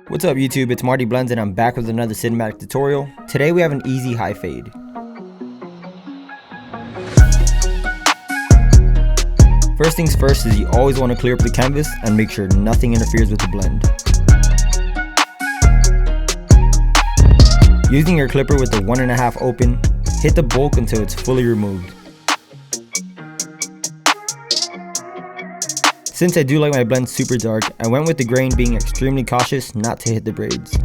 What's up YouTube, it's MartyBlendz and I'm back with another cinematic tutorial. Today we have an easy high fade. First things first is you always want to clear up the canvas and make sure nothing interferes with the blend. Using your clipper with the 1.5 open, hit the bulk until it's fully removed. Since I do like my blend super dark, I went with the grain, being extremely cautious not to hit the braids.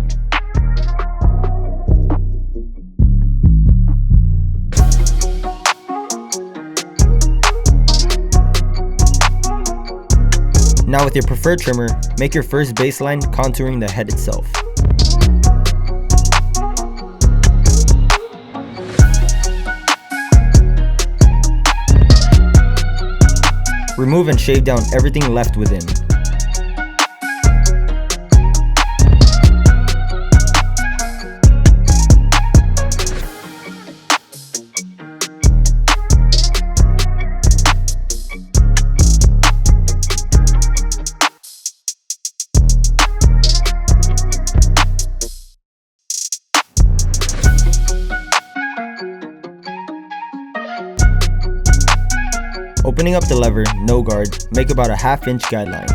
Now with your preferred trimmer, make your first baseline contouring the head itself. Remove and shave down everything left within. Opening up the lever, no guard, make about a 1/2 inch guideline.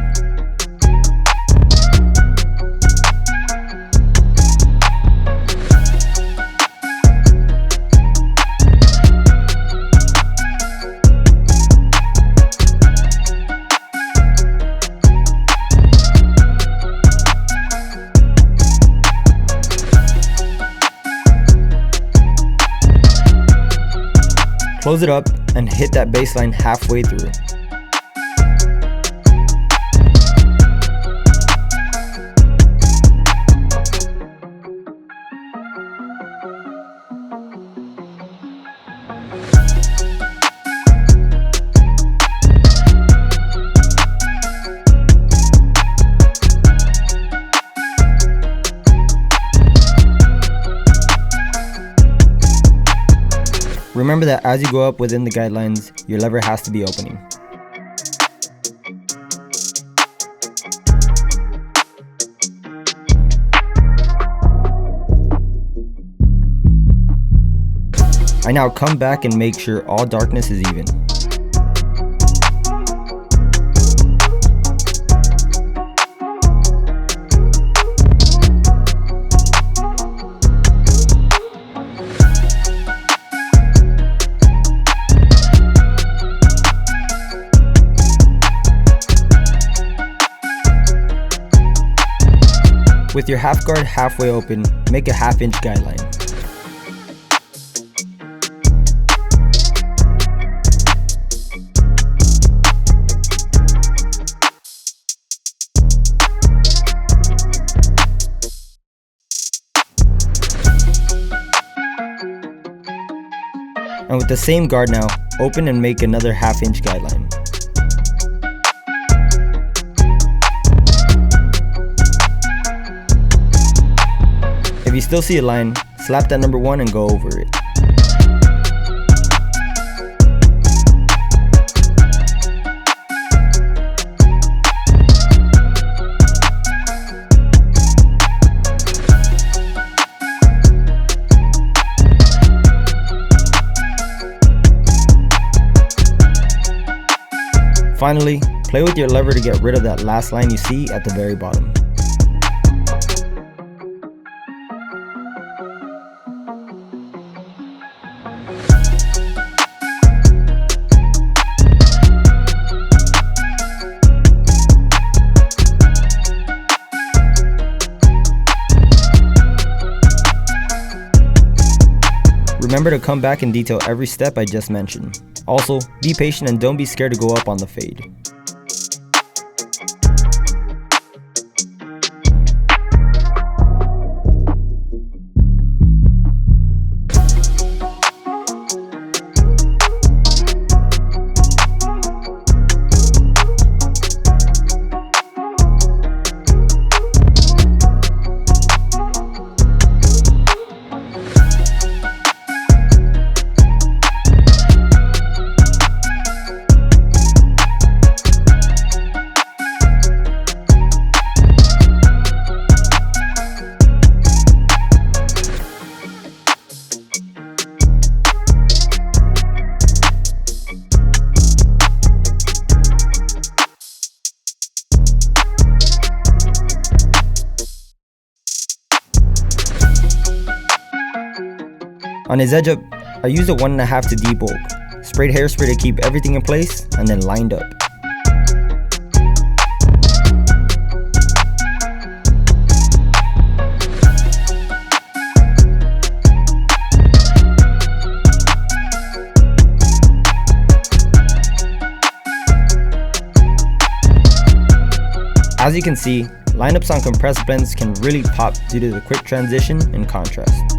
Close it up and hit that baseline halfway through. Remember that as you go up within the guidelines, your lever has to be opening. I now come back and make sure all darkness is even. With your half guard halfway open, make a 1/2 inch guideline. And with the same guard now, open and make another 1/2 inch guideline. If you still see a line, slap that number 1 and go over it. Finally, play with your lever to get rid of that last line you see at the very bottom. Remember to come back and detail every step I just mentioned. Also, be patient and don't be scared to go up on the fade. On his edge up, I used a 1.5 to D bulk, sprayed hairspray to keep everything in place, and then lined up. As you can see, lineups on compressed blends can really pop due to the quick transition and contrast.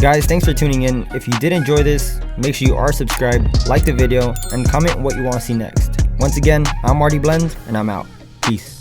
Guys, thanks for tuning in. If you did enjoy this, make sure you are subscribed, like the video, and comment what you want to see next. Once again, I'm MartyBlendz, and I'm out. Peace.